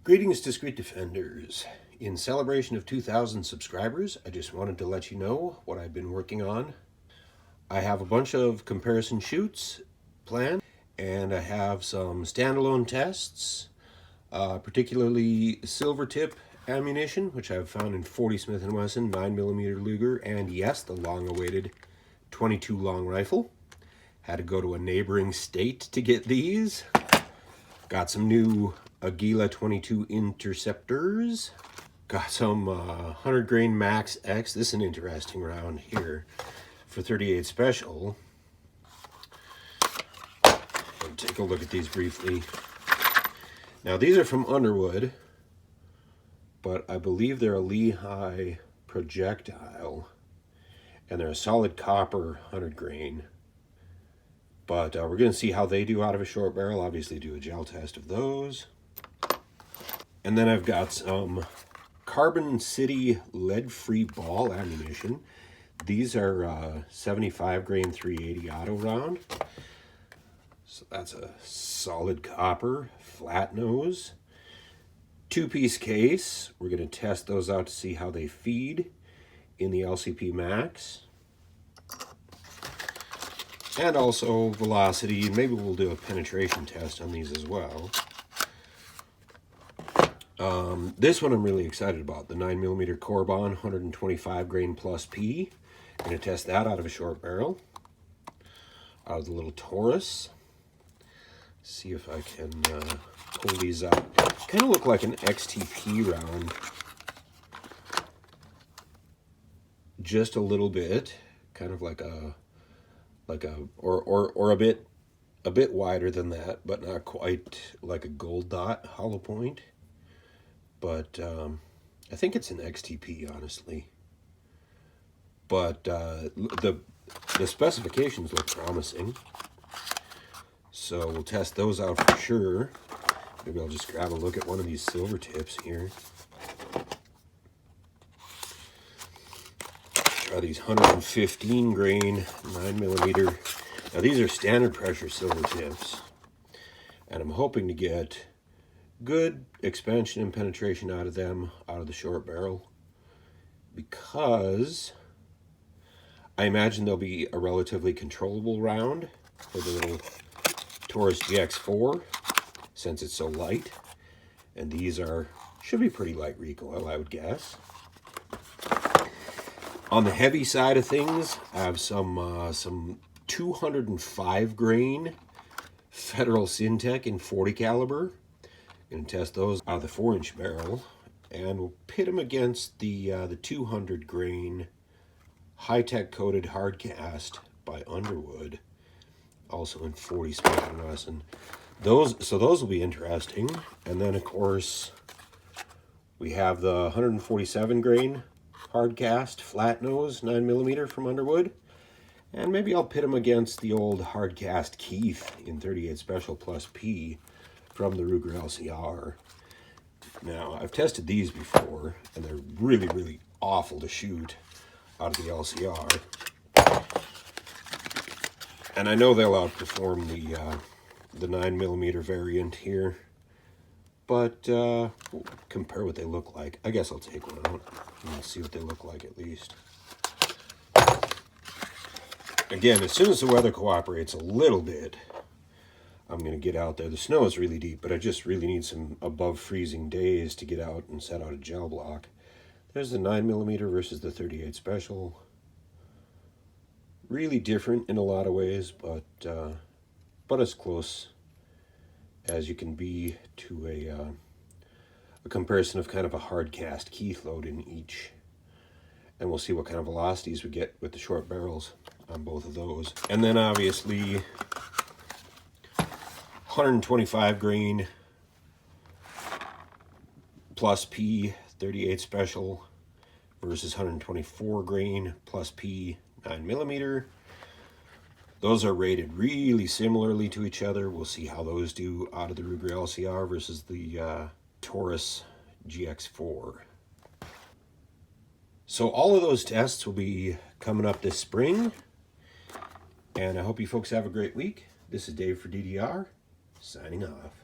Greetings, Discreet Defenders. In celebration of 2,000 subscribers, I just wanted to let you know what I've been working on. I have a bunch of comparison shoots planned, and I have some standalone tests, particularly silver tip ammunition, which I've found in 40 Smith & Wesson 9mm Luger, and yes, the long-awaited 22 long rifle. Had to go to a neighboring state to get these. Got some new Aguila 22 interceptors. Got some 100 grain Max X. This is an interesting round here for 38 special. I'll take a look at these briefly. Now these are from Underwood, but I believe they're a Lehigh projectile, and they're a solid copper 100 grain. But we're going to see how they do out of a short barrel. Obviously do a gel test of those. And then I've got some Carbon City lead-free ball ammunition. These are 75 grain 380 auto round. So that's a solid copper, flat nose. Two-piece case. We're going to test those out to see how they feed in the LCP Max. And also velocity, and maybe we'll do a penetration test on these as well. This one I'm really excited about, the 9mm Corbon 125 grain plus P. I'm going to test that out of a short barrel, out of the little Taurus. See if I can pull these up. Kind of look like an XTP round, just a little bit, kind of like a or a bit wider than that, but not quite like a gold dot hollow point. But I think it's an XTP, honestly. But the specifications look promising, so we'll test those out for sure. Maybe I'll just grab a look at one of these silver tips here. Try these 115 grain 9mm. Now these are standard pressure silver tips, and I'm hoping to get good expansion and penetration out of them, out of the short barrel, because I imagine they'll be a relatively controllable round for the little Taurus GX4, since it's so light, and these should be pretty light recoil, I would guess. On the heavy side of things, I have some 205 grain Federal Syntech in 40 caliber. Going to test those out of the 4-inch barrel, and we'll pit them against the 200 grain high-tech coated hard cast by Underwood, also in 40 Smith & Wesson. Those will be interesting. And then of course we have the 147 grain hard cast flat nose 9mm from Underwood, and maybe I'll pit them against the old hard cast Keith in 38 special plus P from the Ruger LCR. Now I've tested these before, and they're really, really awful to shoot out of the LCR, and I know they'll outperform the 9mm variant here, but we'll compare what they look like. I guess I'll take one out and see what they look like at least. Again, as soon as the weather cooperates a little bit, I'm going to get out there. The snow is really deep, but I just really need some above freezing days to get out and set out a gel block. There's the 9mm versus the 38 special. Really different in a lot of ways, but as close as you can be to a comparison of kind of a hard cast Keith load in each. And we'll see what kind of velocities we get with the short barrels on both of those. And then obviously 125 grain plus P 38 special versus 124 grain plus P 9mm. Those are rated really similarly to each other. We'll see how those do out of the Ruger LCR versus the Taurus GX4. So all of those tests will be coming up this spring, and I hope you folks have a great week. This is Dave for DDR, signing off.